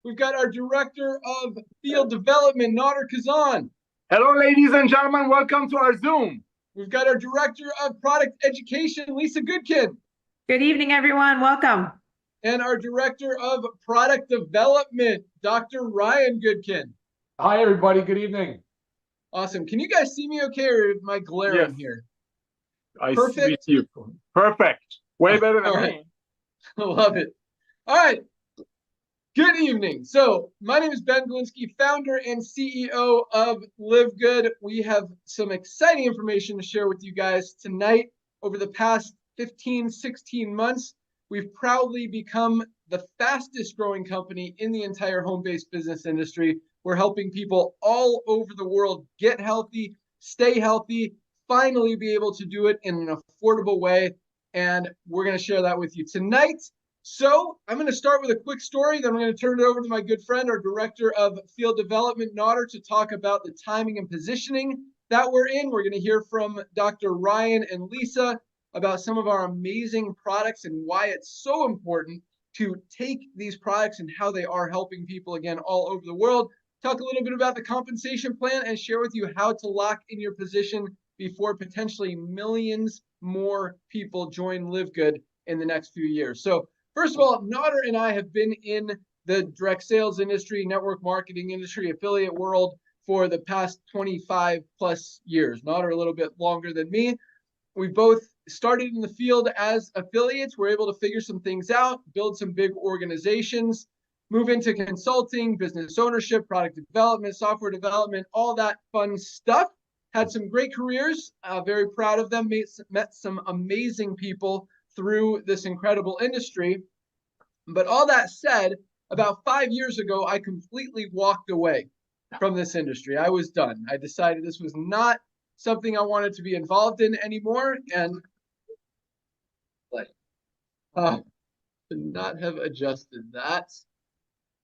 We've got our Director of Field Development, Nader Kazan. Hello, ladies and gentlemen. Welcome to our Zoom. We've got our Director of Product Education, Lisa Goodkin. Good evening, everyone. Welcome. And our Director of Product Development, Dr. Ryan Goodkin. Hi, everybody. Good evening. Awesome. Can you guys see me okay, or am I glaring here? I see you. Perfect. Way better than me. I love it. All right. Good evening. So my name is Ben Galinsky, founder and CEO of LiveGood. We have some exciting information to share with you guys tonight. Over the past 15, 16 months, we've proudly become the fastest growing company in the entire home-based business industry. We're helping people all over the world get healthy, stay healthy, finally be able to do it in an affordable way. And we're going to share that with you tonight. So I'm going to start with a quick story, then I'm going to turn it over to my good friend, our Director of Field Development, Nader, to talk about the timing and positioning that we're in. We're going to hear from Dr. Ryan and Lisa about some of our amazing products and why it's so important to take these products and how they are helping people, again, all over the world. Talk a little bit about the compensation plan and share with you how to lock in your position before potentially millions more people join LiveGood in the next few years. So first of all, Nader and I have been in the direct sales industry, network marketing industry, affiliate world for the past 25 plus years. Nader a little bit longer than me. We both started in the field as affiliates. We're able to figure some things out, build some big organizations, move into consulting, business ownership, product development, software development, all that fun stuff. Had some great careers, very proud of them, met some amazing people through this incredible industry. But all that said, about 5 years ago, I completely walked away from this industry. I was done. I decided this was not something I wanted to be involved in anymore. And should not have adjusted that.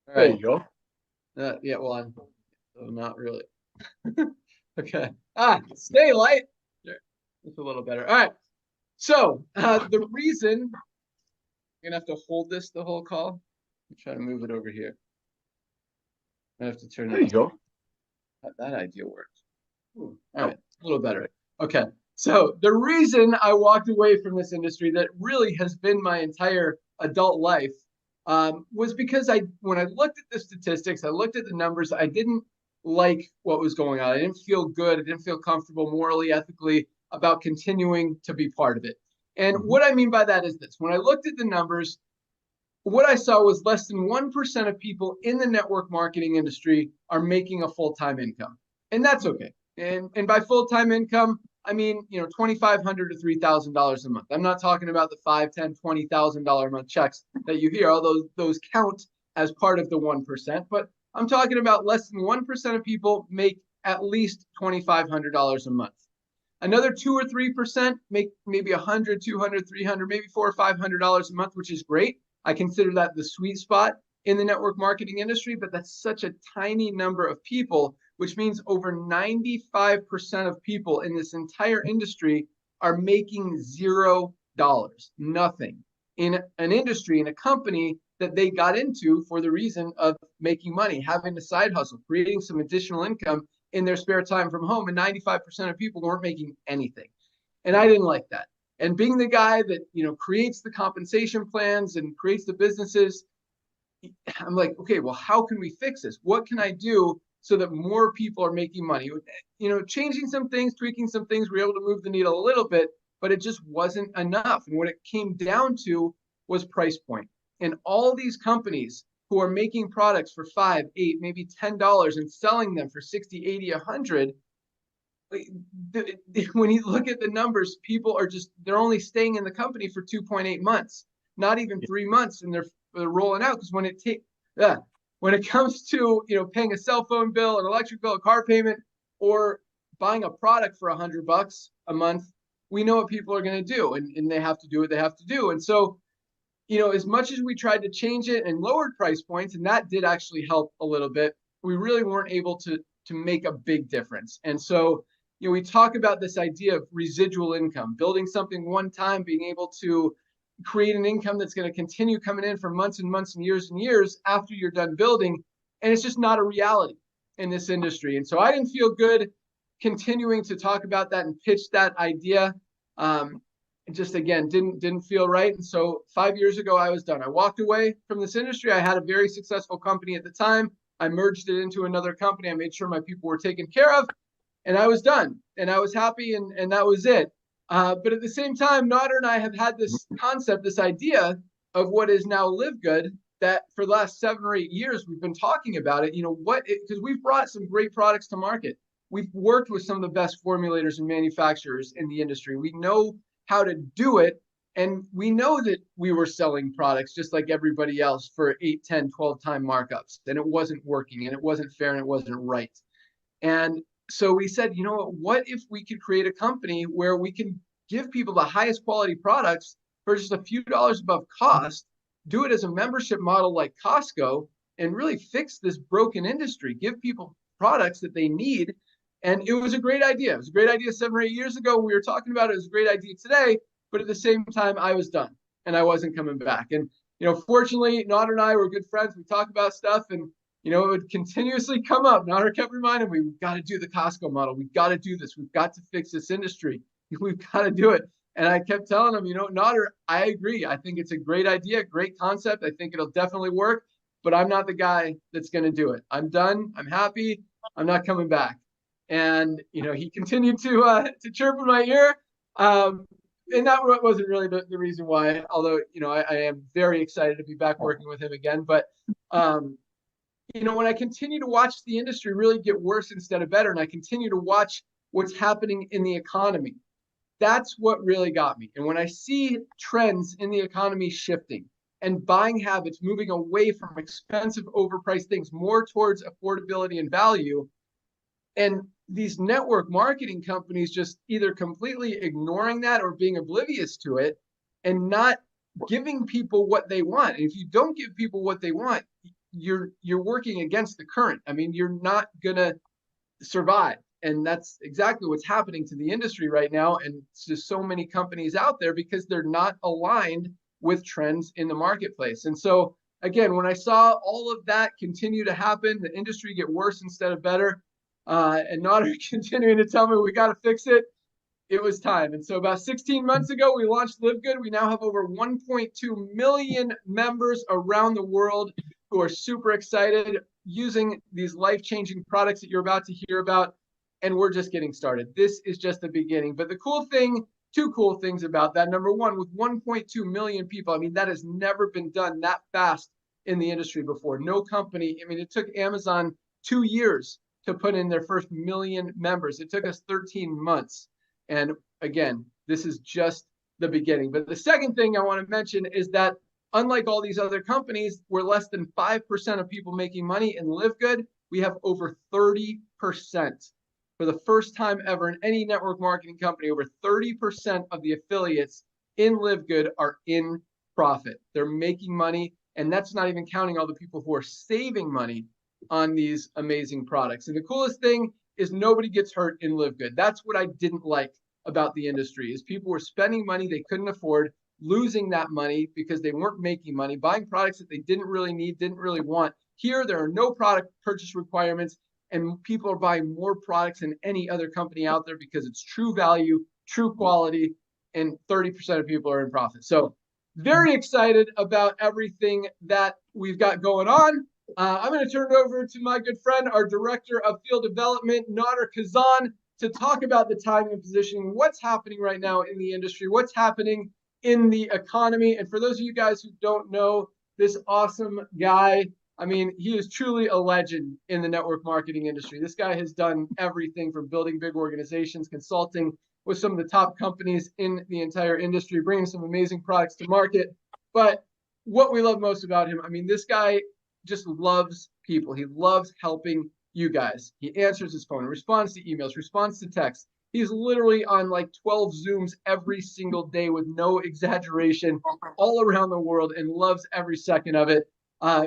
All right. There you go. Yeah, well, I'm not really. Okay. Stay light. There. That's a little better. All right. So the reason I'm gonna have to hold this the whole call. I'm trying to move it over here. I have to turn it. There you go. That idea works. All right, a little better. Okay. So the reason I walked away from this industry that really has been my entire adult life was because when I looked at the statistics, I looked at the numbers, I didn't like what was going on. I didn't feel good. I didn't feel comfortable morally, ethically about continuing to be part of it. And what I mean by that is this. When I looked at the numbers, what I saw was less than 1% of people in the network marketing industry are making a full-time income. And that's okay. And by full-time income, I mean, $2,500 to $3,000 a month. I'm not talking about the $5,000, $10,000, $20,000 a month checks that you hear. All those count as part of the 1%. But I'm talking about less than 1% of people make at least $2,500 a month. Another 2 or 3% make maybe $100, $200, $300, maybe $400 or $500 a month, which is great. I consider that the sweet spot in the network marketing industry, but that's such a tiny number of people, which means over 95% of people in this entire industry are making $0, nothing, in an industry, in a company that they got into for the reason of making money, having a side hustle, creating some additional income in their spare time from home. And 95% of people weren't making anything. And I didn't like that. And being the guy that, creates the compensation plans and creates the businesses, I'm like, okay, well, how can we fix this? What can I do so that more people are making money? Changing some things, tweaking some things, we were able to move the needle a little bit, but it just wasn't enough. And what it came down to was price point. And all these companies who are making products for $5, $8, maybe $10 and selling them for $60, $80, $100, when you look at the numbers, people are they're only staying in the company for 2.8 months, not even 3 months, and they're rolling out. Because when it comes to paying a cell phone bill, an electric bill, a car payment, or buying a product for $100 a month, we know what people are going to do, and they have to do what they have to do. And so, as much as we tried to change it and lowered price points, and that did actually help a little bit, we really weren't able to make a big difference. And so, we talk about this idea of residual income, building something one time, being able to create an income that's going to continue coming in for months and months and years after you're done building. And it's just not a reality in this industry. And so I didn't feel good continuing to talk about that and pitch that idea. Just again, didn't feel right. And so 5 years ago, I was done. I walked away from this industry. I had a very successful company at the time. I merged it into another company. I made sure my people were taken care of, and I was done. And I was happy, and that was it. But at the same time, Nader and I have had this concept, this idea of what is now LiveGood, that for the last 7 or 8 years, we've been talking about it. You know, because we've brought some great products to market. We've worked with some of the best formulators and manufacturers in the industry. We know how to do it. And we know that we were selling products just like everybody else for 8, 10, 12 time markups. And it wasn't working, and it wasn't fair, and it wasn't right. And so we said, you know what if we could create a company where we can give people the highest quality products for just a few dollars above cost, do it as a membership model like Costco, and really fix this broken industry, give people products that they need. And it was a great idea. It was a great idea 7 or 8 years ago when we were talking about it. It was a great idea today, but at the same time, I was done and I wasn't coming back. And, you know, fortunately, Nader and I were good friends. We talk about stuff, and, you know, it would continuously come up. Nader kept reminding me, we've got to do the Costco model. We've got to do this. We've got to fix this industry. We've got to do it. And I kept telling him, you know, Nader, I agree. I think it's a great idea, great concept. I think it'll definitely work, but I'm not the guy that's going to do it. I'm done. I'm happy. I'm not coming back. And, you know, he continued to chirp in my ear. And that wasn't really the reason why, although, you know, I am very excited to be back working with him again. But, you know, when I continue to watch the industry really get worse instead of better, and I continue to watch what's happening in the economy, that's what really got me. And when I see trends in the economy shifting and buying habits moving away from expensive, overpriced things more towards affordability and value, and these network marketing companies just either completely ignoring that or being oblivious to it and not giving people what they want. And if you don't give people what they want, you're working against the current. I mean, you're not going to survive. And that's exactly what's happening to the industry right now. And it's just so many companies out there because they're not aligned with trends in the marketplace. And so, again, when I saw all of that continue to happen, the industry get worse instead of better, and Nader continuing to tell me we got to fix it, it was time. And so about 16 months ago, we launched LiveGood. We now have over 1.2 million members around the world who are super excited using these life-changing products that you're about to hear about. And we're just getting started. This is just the beginning. But the cool thing, 2 cool things about that. Number one, with 1.2 million people, I mean, that has never been done that fast in the industry before. No company, I mean, it took Amazon 2 years to put in their first 1 million members. It took us 13 months. And again, this is just the beginning. But the second thing I want to mention is that unlike all these other companies, we're less than 5% of people making money in LiveGood. We have over 30%. For the first time ever in any network marketing company, over 30% of the affiliates in LiveGood are in profit. They're making money, and that's not even counting all the people who are saving money on these amazing products. And the coolest thing is nobody gets hurt in LiveGood. That's what I didn't like about the industry, is people were spending money they couldn't afford, losing that money because they weren't making money, buying products that they didn't really need, didn't really want. Here, there are no product purchase requirements, and people are buying more products than any other company out there because it's true value, true quality, and 30% of people are in profit. So very excited about everything that we've got going on. I'm going to turn it over to my good friend, our Director of Field Development, Nader Kazan, to talk about the timing and positioning, what's happening right now in the industry, what's happening in the economy. And for those of you guys who don't know this awesome guy, I mean, he is truly a legend in the network marketing industry. This guy has done everything from building big organizations, consulting with some of the top companies in the entire industry, bringing some amazing products to market. But what we love most about him, I mean, this guy just loves people. He loves helping you guys. He answers his phone, responds to emails, responds to texts. He's literally on like 12 Zooms every single day with no exaggeration all around the world and loves every second of it.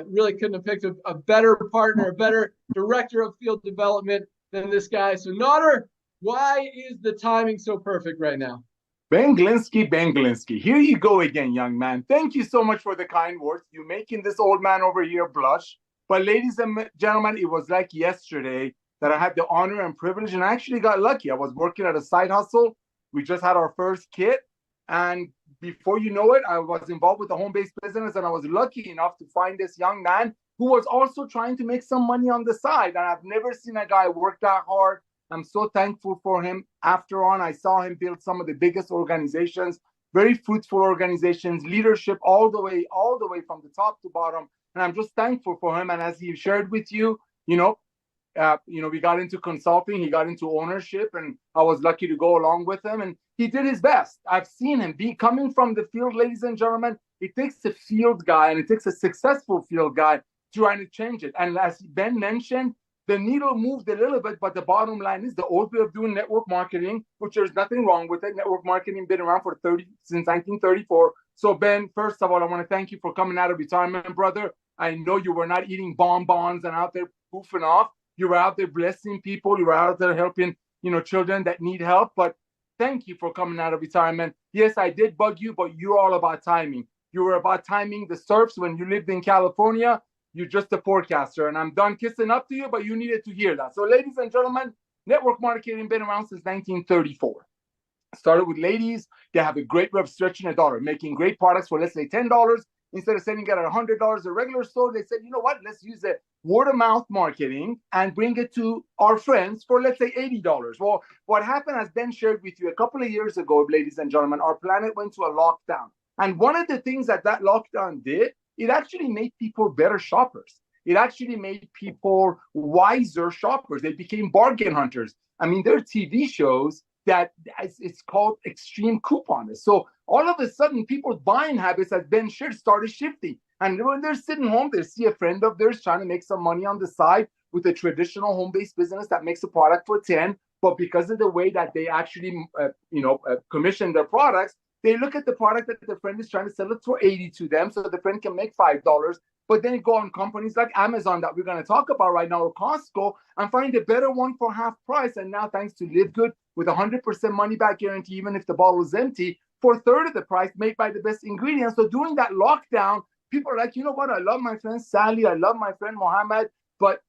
Really couldn't have picked a better partner, a better Director of Field Development than this guy. So Nader, why is the timing so perfect right now? Ben Glinsky, here you go again, young man. Thank you so much for the kind words. You're making this old man over here blush. But ladies and gentlemen, it was like yesterday that I had the honor and privilege, and I actually got lucky. I was working at a side hustle. We just had our first kid. And before you know it, I was involved with a home-based business, and I was lucky enough to find this young man who was also trying to make some money on the side. And I've never seen a guy work that hard. I'm so thankful for him. After on, I saw him build some of the biggest organizations, very fruitful organizations, leadership all the way from the top to bottom. And I'm just thankful for him. And as he shared with you, we got into consulting, he got into ownership, and I was lucky to go along with him. And he did his best. I've seen him coming from the field, ladies and gentlemen. It takes a field guy, and it takes a successful field guy trying to change it. And as Ben mentioned, the needle moved a little bit, but the bottom line is the old way of doing network marketing, which there's nothing wrong with it. Network marketing been around since 1934. So Ben, first of all, I want to thank you for coming out of retirement, brother. I know you were not eating bonbons and out there goofing off. You were out there blessing people. You were out there helping, children that need help. But thank you for coming out of retirement. Yes, I did bug you, but you're all about timing. You were about timing the surfs when you lived in California. You're just a forecaster, and I'm done kissing up to you, but you needed to hear that. So ladies and gentlemen, network marketing been around since 1934. Started with ladies. They have a great web stretching $1, making great products for, let's say, $10. Instead of sending it at $100 a regular store, they said, you know what, let's use the word of mouth marketing and bring it to our friends for, let's say, $80. Well, what happened, as Ben shared with you a couple of years ago, ladies and gentlemen, our planet went to a lockdown. And one of the things that lockdown did, it actually made people better shoppers. It actually made people wiser shoppers. They became bargain hunters. I mean, there are TV shows that it's called extreme couponists. So all of a sudden, people's buying habits, as Ben shared, started shifting. And when they're sitting home, they see a friend of theirs trying to make some money on the side with a traditional home-based business that makes a product for 10. But because of the way that they actually, commission their products, they look at the product that the friend is trying to sell it for 80 to them, so the friend can make $5. But then you go on companies like Amazon that we're going to talk about right now, or Costco, and find a better one for half price. And now, thanks to LiveGood, with 100% money back guarantee, even if the bottle is empty, for a third of the price, made by the best ingredients. So during that lockdown, people are like, you know what? I love my friend Sally. I love my friend Mohammed, but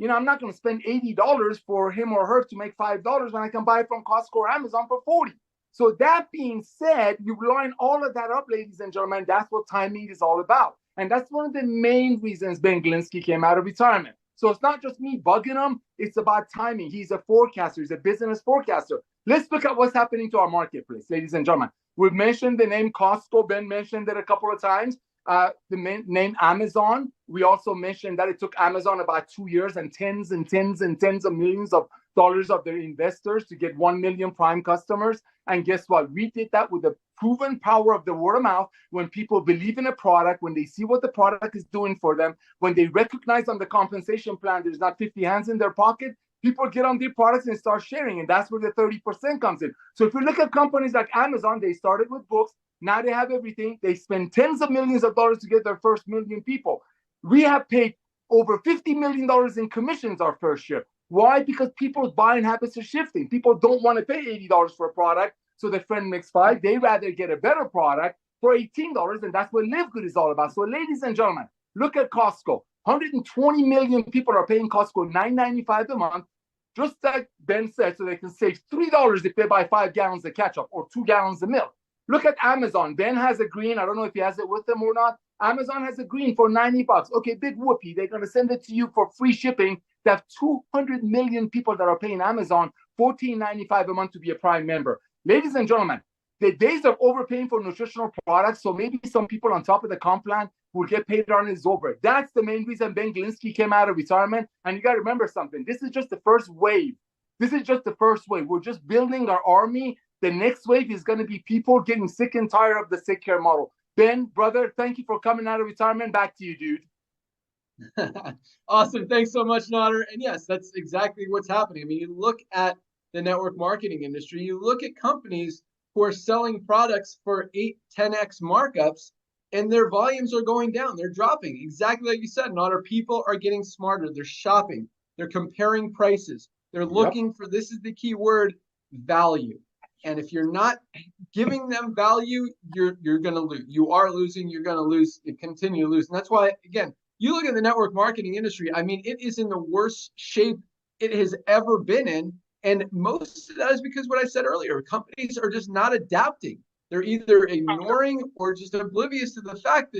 I'm not going to spend $80 for him or her to make $5 when I can buy it from Costco or Amazon for $40. So that being said, you line all of that up, ladies and gentlemen. That's what timing is all about. And that's one of the main reasons Ben Glinsky came out of retirement. So it's not just me bugging him. It's about timing. He's a forecaster. He's a business forecaster. Let's look at what's happening to our marketplace, ladies and gentlemen. We've mentioned the name Costco. Ben mentioned it a couple of times. The name Amazon. We also mentioned that it took Amazon about 2 years and tens and tens and tens of millions of dollars of their investors to get 1 million prime customers. And guess what? We did that with the proven power of the word of mouth. When people believe in a product, when they see what the product is doing for them, when they recognize on the compensation plan there's not 50 hands in their pocket, people get on their products and start sharing. And that's where the 30% comes in. So if you look at companies like Amazon, they started with books. Now they have everything. They spend tens of millions of dollars to get their first million people. We have paid over $50 million in commissions our first year. Why? Because people's buying habits are shifting. People don't want to pay $80 for a product, so their friend makes $5. They rather get a better product for $18, and that's what LiveGood is all about. So, ladies and gentlemen, look at Costco. 120 million people are paying Costco $9.95 a month, just like Ben said, so they can save $3 if they buy 5 gallons of ketchup or 2 gallons of milk. Look at Amazon. Ben has a green. I don't know if he has it with him or not. Amazon has a green for $90. Okay, big whoopee. They're going to send it to you for free shipping. They have 200 million people that are paying Amazon $14.95 a month to be a Prime member. Ladies and gentlemen, the days of overpaying for nutritional products, so maybe some people on top of the comp plan will get paid on, is over. That's the main reason Ben Glinsky came out of retirement. And you got to remember something. This is just the first wave. This is just the first wave. We're just building our army. The next wave is going to be people getting sick and tired of the sick care model. Ben, brother, thank you for coming out of retirement. Back to you, dude. Awesome. Thanks so much, Nader. And yes, that's exactly what's happening. I mean, you look at the network marketing industry, you look at companies who are selling products for 8, 10x markups, and their volumes are going down. They're dropping. Exactly like you said, Nader. People are getting smarter. They're shopping. They're comparing prices. They're looking for, this is the key word, value. And if you're not giving them value, you're going to lose. You are losing. You're going to lose. You continue to lose. And that's why, again, you look at the network marketing industry. I mean, it is in the worst shape it has ever been in. And most of that is because what I said earlier, companies are just not adapting. They're either ignoring or just oblivious to the fact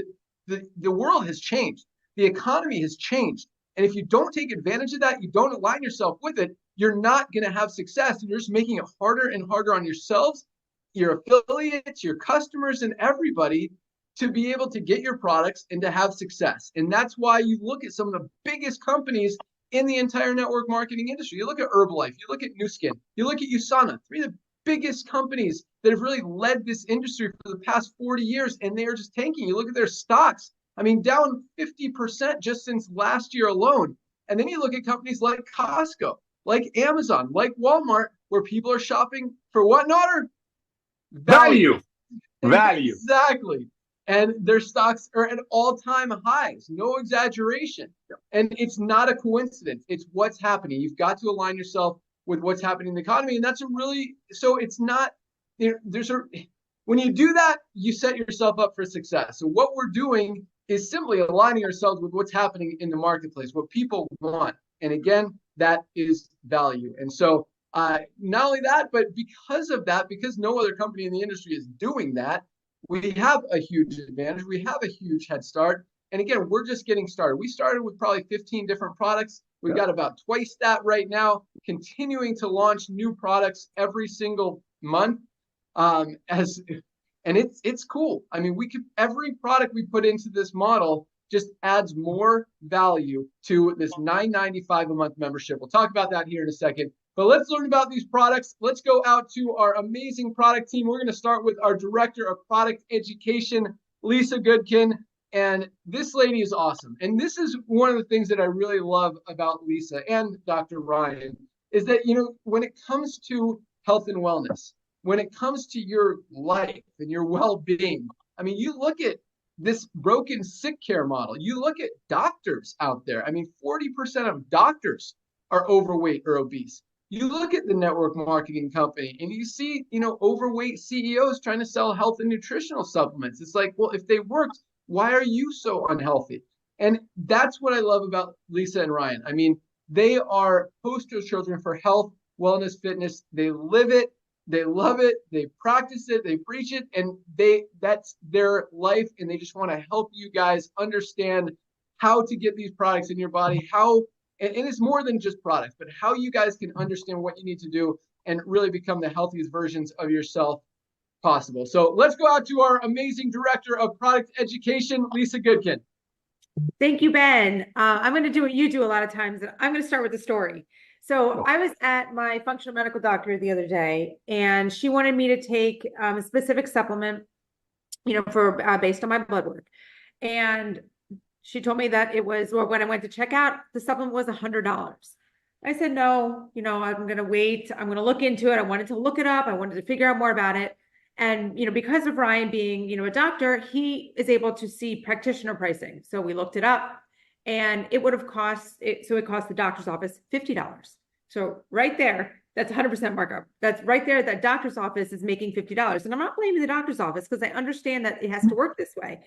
that the world has changed. The economy has changed. And if you don't take advantage of that, you don't align yourself with it, you're not going to have success. And you're just making it harder and harder on yourselves, your affiliates, your customers, and everybody to be able to get your products and to have success. And that's why you look at some of the biggest companies in the entire network marketing industry. You look at Herbalife, you look at Nu Skin, you look at USANA, three of the biggest companies that have really led this industry for the past 40 years, and they are just tanking. You look at their stocks, I mean, down 50% just since last year alone. And then you look at companies like Costco, like Amazon, like Walmart, where people are shopping for what, Notter? Value. Value. Exactly. And their stocks are at all-time highs, no exaggeration. And it's not a coincidence. It's what's happening. You've got to align yourself with what's happening in the economy. And that's a really, so it's not, when you do that, you set yourself up for success. So what we're doing is simply aligning ourselves with what's happening in the marketplace, what people want. And again, that is value. And so not only that, but because of that, because no other company in the industry is doing that, we have a huge advantage. We have a huge head start. And again, we're just getting started. We started with probably 15 different products. We've got about twice that right now, continuing to launch new products every single month. And it's cool. I mean, every product we put into this model just adds more value to this $9.95 a month membership. We'll talk about that here in a second. But let's learn about these products. Let's go out to our amazing product team. We're going to start with our Director of Product Education, Lisa Goodkin. And this lady is awesome. And this is one of the things that I really love about Lisa and Dr. Ryan is that, when it comes to health and wellness, when it comes to your life and your well-being, I mean, you look at this broken sick care model. You look at doctors out there. I mean, 40% of doctors are overweight or obese. You look at the network marketing company and you see, overweight CEOs trying to sell health and nutritional supplements. It's like, well, if they worked, why are you so unhealthy? And that's what I love about Lisa and Ryan. I mean, they are poster children for health, wellness, fitness. They live it. They love it. They practice it. They preach it. And that's their life. And they just want to help you guys understand how to get these products in your body, and it's more than just products, but how you guys can understand what you need to do and really become the healthiest versions of yourself possible. So let's go out to our amazing Director of Product Education, Lisa Goodkin. Thank you, Ben. I'm going to do what you do a lot of times. I'm going to start with a story. So I was at my functional medical doctor the other day, and she wanted me to take a specific supplement, for based on my blood work. And she told me that it was, when I went to check out, the supplement was $100. I said, no, I'm going to wait. I'm going to look into it. I wanted to look it up. I wanted to figure out more about it. And, because of Ryan being, a doctor, he is able to see practitioner pricing. So we looked it up and it would have cost, it cost the doctor's office $50. So right there, that's 100% markup. That's right there. That doctor's office is making $50. And I'm not blaming the doctor's office because I understand that it has to work this way.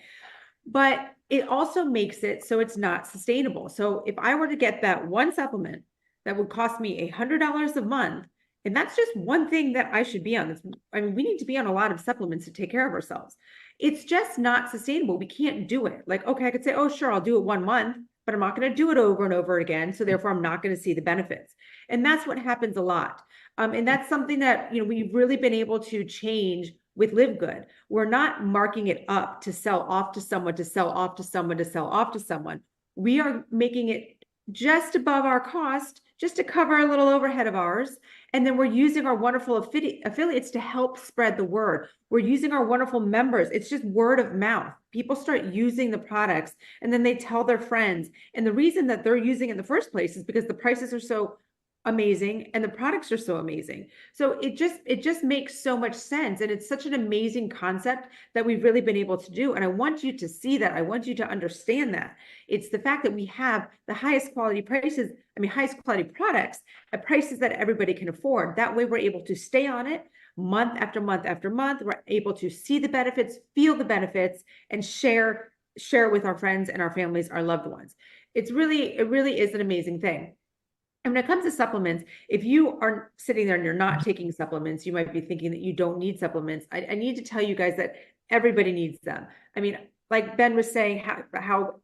But it also makes it so it's not sustainable. So if I were to get that one supplement that would cost me $100 a month, and that's just one thing that I should be on. I mean, we need to be on a lot of supplements to take care of ourselves. It's just not sustainable. We can't do it. Like, okay, I could say, oh, sure, I'll do it 1 month, but I'm not going to do it over and over again. So therefore, I'm not going to see the benefits. And that's what happens a lot. And that's something that, we've really been able to change with LiveGood. We're not marking it up to sell off to someone, to sell off to someone, to sell off to someone. We are making it just above our cost, just to cover a little overhead of ours. And then we're using our wonderful affiliates to help spread the word. We're using our wonderful members. It's just word of mouth. People start using the products and then they tell their friends. And the reason that they're using it in the first place is because the prices are so amazing and the products are so amazing. So it just makes so much sense. And it's such an amazing concept that we've really been able to do. And I want you to see that. I want you to understand that. It's the fact that we have the highest quality prices, highest quality products at prices that everybody can afford. That way we're able to stay on it. month after month after month. We're able to see the benefits, feel the benefits, and share it with our friends and our families, our loved ones. It really is an amazing thing. And when it comes to supplements, if you are sitting there and you're not taking supplements, you might be thinking that you don't need supplements. I need to tell you guys that everybody needs them. I mean, like Ben was saying, how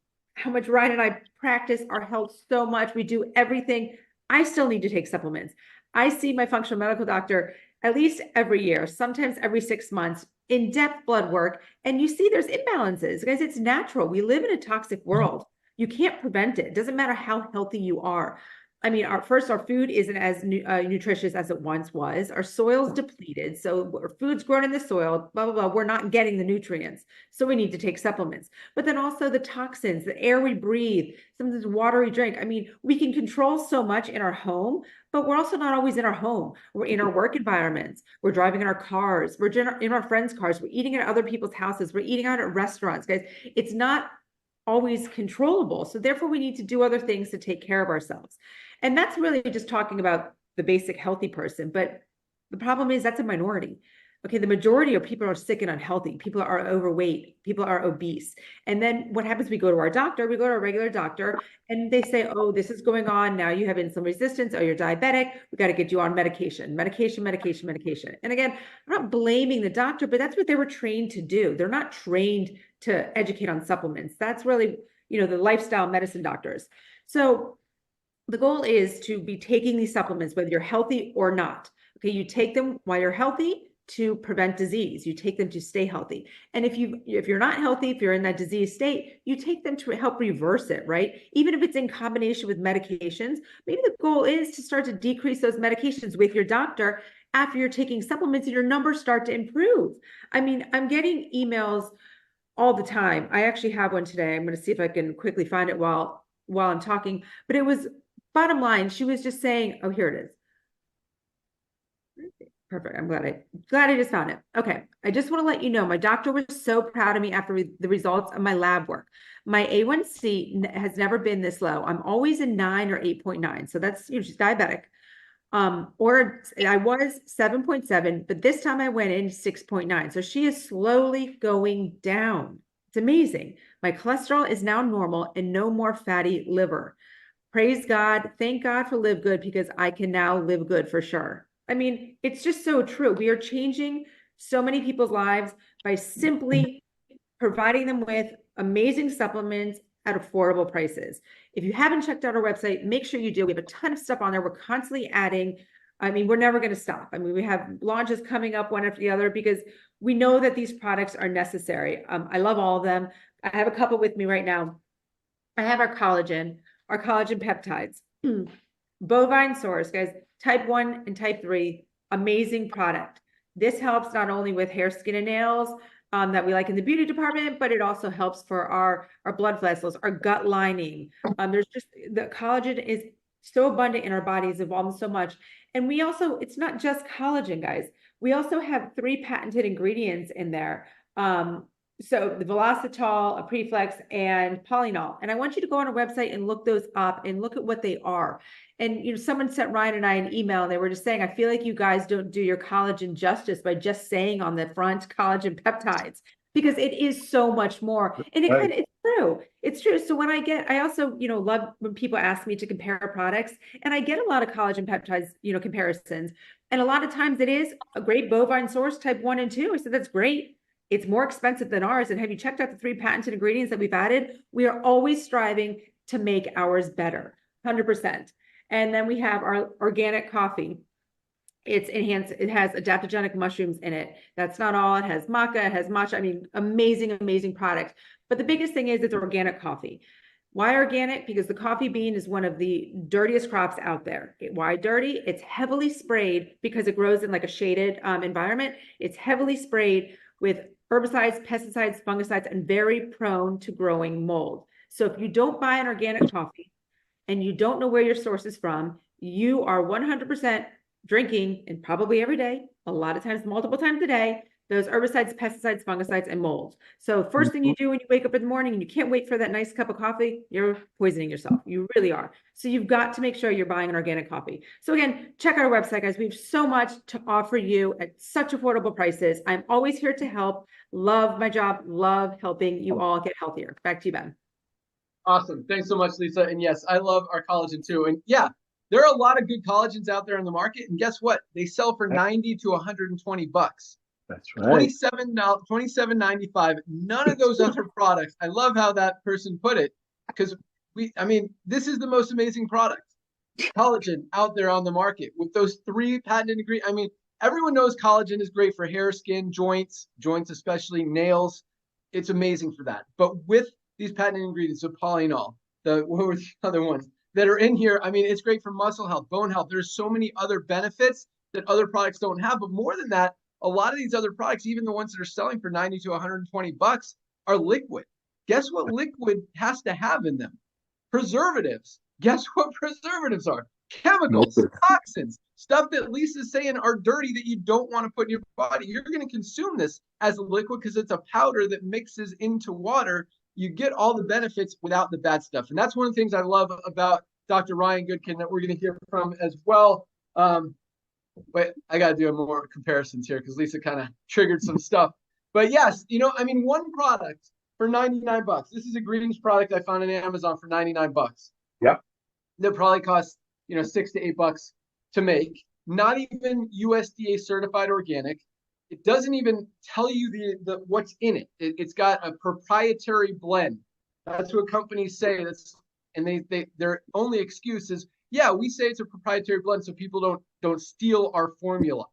much Ryan and I practice our health so much. We do everything. I still need to take supplements. I see my functional medical doctor at least every year, sometimes every 6 months, in-depth blood work. And you see there's imbalances. Guys, it's natural. We live in a toxic world. You can't prevent it. It doesn't matter how healthy you are. I mean, our food isn't as nutritious as it once was. Our soil's depleted. So our food's grown in the soil, blah, blah, blah. We're not getting the nutrients. So we need to take supplements. But then also the toxins, the air we breathe, some of this water we drink. I mean, we can control so much in our home, but we're also not always in our home. We're in our work environments. We're driving in our cars. We're in our friends' cars. We're eating at other people's houses. We're eating out at restaurants, guys. It's not always controllable. So therefore we need to do other things to take care of ourselves. And that's really just talking about the basic healthy person. But the problem is that's a minority. Okay, the majority of people are sick and unhealthy. People are overweight. People are obese. And then what happens? We go to our doctor, we go to our regular doctor, and they say, oh, this is going on. Now you have insulin resistance. Oh, you're diabetic. We got to get you on medication. And again, I'm not blaming the doctor, but that's what they were trained to do. They're not trained to educate on supplements. That's really, the lifestyle medicine doctors. So the goal is to be taking these supplements, whether you're healthy or not. Okay, you take them while you're healthy to prevent disease. You take them to stay healthy. And if you're not healthy, if you're in that disease state, you take them to help reverse it, right? Even if it's in combination with medications, maybe the goal is to start to decrease those medications with your doctor after you're taking supplements and your numbers start to improve. I mean, I'm getting emails all the time. I actually have one today. I'm going to see if I can quickly find it while I'm talking, but it was bottom line. She was just saying, oh, here it is. Perfect. I'm glad I just found it. Okay. I just want to let you know, my doctor was so proud of me after the results of my lab work. My A1C has never been this low. I'm always a 9 or 8.9. So that's, she's diabetic. Or I was 7.7, but this time I went in 6.9. So she is slowly going down. It's amazing. My cholesterol is now normal and no more fatty liver. Praise God. Thank God for LiveGood, because I can now live good for sure. I mean, it's just so true. We are changing so many people's lives by simply providing them with amazing supplements at affordable prices. If you haven't checked out our website, make sure you do. We have a ton of stuff on there. We're constantly adding. I mean, we're never going to stop. I mean, we have launches coming up one after the other because we know that these products are necessary. I love all of them. I have a couple with me right now. I have our collagen peptides, bovine source, guys, type 1 and type 3, amazing product. This helps not only with hair, skin, and nails that we like in the beauty department, but it also helps for our blood vessels, our gut lining. There's just, the collagen is so abundant in our bodies, evolved so much. And we also, it's not just collagen, guys. We also have 3 patented ingredients in there. So the Velocitol, a Preflex, and Polynol. And I want you to go on our website and look those up and look at what they are. And someone sent Ryan and I an email, and they were just saying, I feel like you guys don't do your collagen justice by just saying on the front collagen peptides, because it is so much more. And it's true. It's true. So when I also, love when people ask me to compare products, and I get a lot of collagen peptides, comparisons. And a lot of times it is a great bovine source, type 1 and 2. I said, that's great. It's more expensive than ours. And have you checked out the 3 patented ingredients that we've added? We are always striving to make ours better, 100%. And then we have our organic coffee. It's enhanced. It has adaptogenic mushrooms in it. That's not all. It has maca, it has matcha. I mean, amazing, amazing product. But the biggest thing is it's organic coffee. Why organic? Because the coffee bean is one of the dirtiest crops out there. Why dirty? It's heavily sprayed because it grows in like a shaded environment. It's heavily sprayed with herbicides, pesticides, fungicides, and very prone to growing mold. So if you don't buy an organic coffee and you don't know where your source is from, you are 100% drinking, and probably every day, a lot of times, multiple times a day, those herbicides, pesticides, fungicides, and mold. So first thing you do when you wake up in the morning and you can't wait for that nice cup of coffee, you're poisoning yourself. You really are. So you've got to make sure you're buying an organic coffee. So again, check out our website, guys. We have so much to offer you at such affordable prices. I'm always here to help. Love my job. Love helping you all get healthier. Back to you, Ben. Awesome. Thanks so much, Lisa. And yes, I love our collagen too. And yeah, there are a lot of good collagens out there in the market. And guess what? They sell for 90 to 120 bucks. That's right. $27.95. None of those other products. I love how that person put it, because this is the most amazing product, collagen, out there on the market with those 3 patented ingredients. Everyone knows collagen is great for hair, skin, joints especially, nails. It's amazing for that. But with these patented ingredients, so polynol, what were the other ones that are in here? It's great for muscle health, bone health. There's so many other benefits that other products don't have. But more than that, a lot of these other products, even the ones that are selling for 90 to 120 bucks, are liquid. Guess what liquid has to have in them? Preservatives. Guess what preservatives are? Chemicals, toxins, stuff that Lisa's saying are dirty that you don't want to put in your body. You're going to consume this as a liquid because it's a powder that mixes into water. You get all the benefits without the bad stuff. And that's one of the things I love about Dr. Ryan Goodkin that we're going to hear from as well. Wait, I got to do more comparisons here because Lisa kind of triggered some stuff. But yes, one product for 99 bucks. This is a greetings product I found on Amazon for 99 bucks. Yep. That probably costs, $6 to $8 to make. Not even USDA certified organic. It doesn't even tell you the what's in it. It's got a proprietary blend. That's what companies say. And their only excuse is, yeah, we say it's a proprietary blend so people don't steal our formula.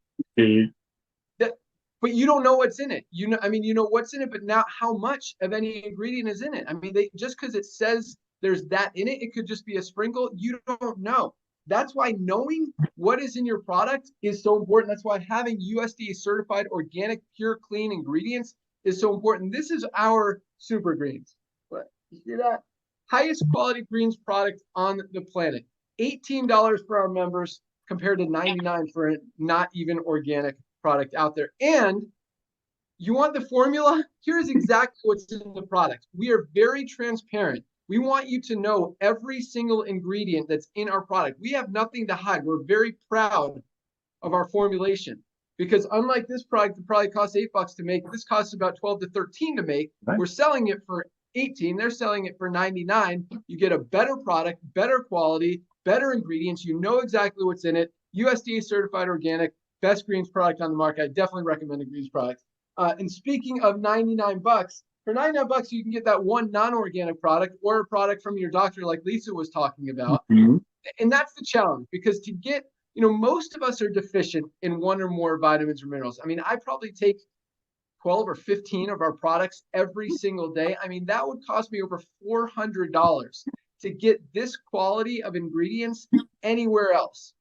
But you don't know what's in it. You know what's in it, but now how much of any ingredient is in it? Just because it says there's that in it, it could just be a sprinkle. You don't know. That's why knowing what is in your product is so important. That's why having USDA certified organic, pure, clean ingredients is so important. This is our super greens. What? You see that? Highest quality greens product on the planet. $18 for our members compared to $99 for a not even organic product out there. And you want the formula? Here's exactly what's in the product. We are very transparent. We want you to know every single ingredient that's in our product. We have nothing to hide. We're very proud of our formulation because unlike this product that probably costs $8 to make, this costs about 12 to 13 to make. Right. We're selling it for 18. They're selling it for 99. You get a better product, better quality, better ingredients. You know exactly what's in it. USDA certified organic, best greens product on the market. I definitely recommend a greens product. And speaking of 99 bucks, for 99 bucks, you can get that one non-organic product or a product from your doctor like Lisa was talking about. Mm-hmm. And that's the challenge because to get, most of us are deficient in one or more vitamins or minerals. I probably take 12 or 15 of our products every single day. That would cost me over $400 to get this quality of ingredients anywhere else.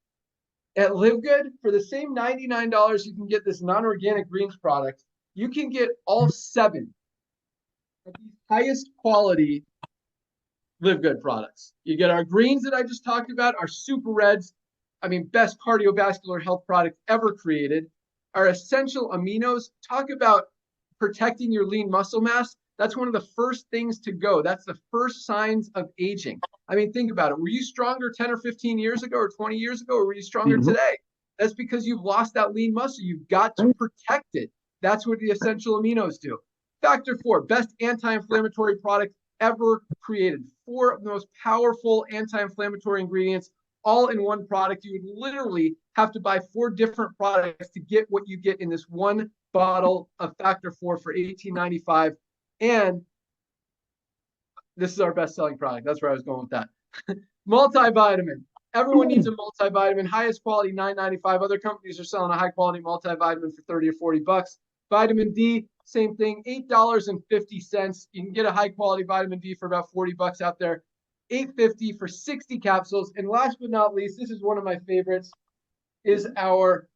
At LiveGood, for the same $99, you can get this non-organic greens product. You can get all 7 of these highest quality LiveGood products. You get our greens that I just talked about, our super reds, best cardiovascular health product ever created. Our essential aminos, talk about protecting your lean muscle mass. That's one of the first things to go. That's the first signs of aging. Think about it. Were you stronger 10 or 15 years ago or 20 years ago, or were you stronger today? That's because you've lost that lean muscle. You've got to protect it. That's what the essential aminos do. Factor 4, best anti-inflammatory product ever created. 4 of the most powerful anti-inflammatory ingredients all in one product. You would literally have to buy 4 different products to get what you get in this one bottle of Factor 4 for $18.95. And this is our best-selling product. That's where I was going with that. Multivitamin. Everyone needs a multivitamin. Highest quality, $9.95. Other companies are selling a high-quality multivitamin for 30 or 40 bucks. Vitamin D, same thing, $8.50. You can get a high-quality vitamin D for about 40 bucks out there. $8.50 for 60 capsules. And last but not least, this is one of my favorites, is our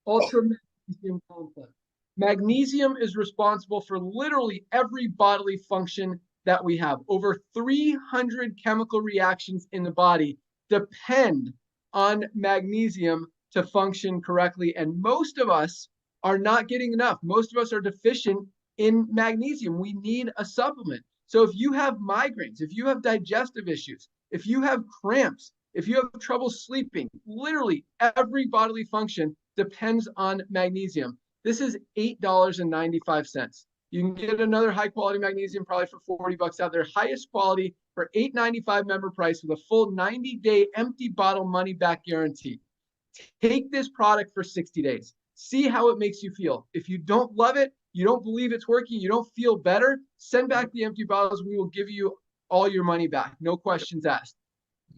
Ultra Magnesium Complex. Magnesium is responsible for literally every bodily function that we have. Over 300 chemical reactions in the body depend on magnesium to function correctly. And most of us are not getting enough. Most of us are deficient in magnesium. We need a supplement. So if you have migraines, if you have digestive issues, if you have cramps, if you have trouble sleeping, literally every bodily function depends on magnesium. This is $8.95. You can get another high quality magnesium probably for 40 bucks out there. Highest quality for $8.95 member price with a full 90-day empty bottle money back guarantee. Take this product for 60 days. See how it makes you feel. If you don't love it, you don't believe it's working, you don't feel better, send back the empty bottles. We will give you all your money back. No questions asked.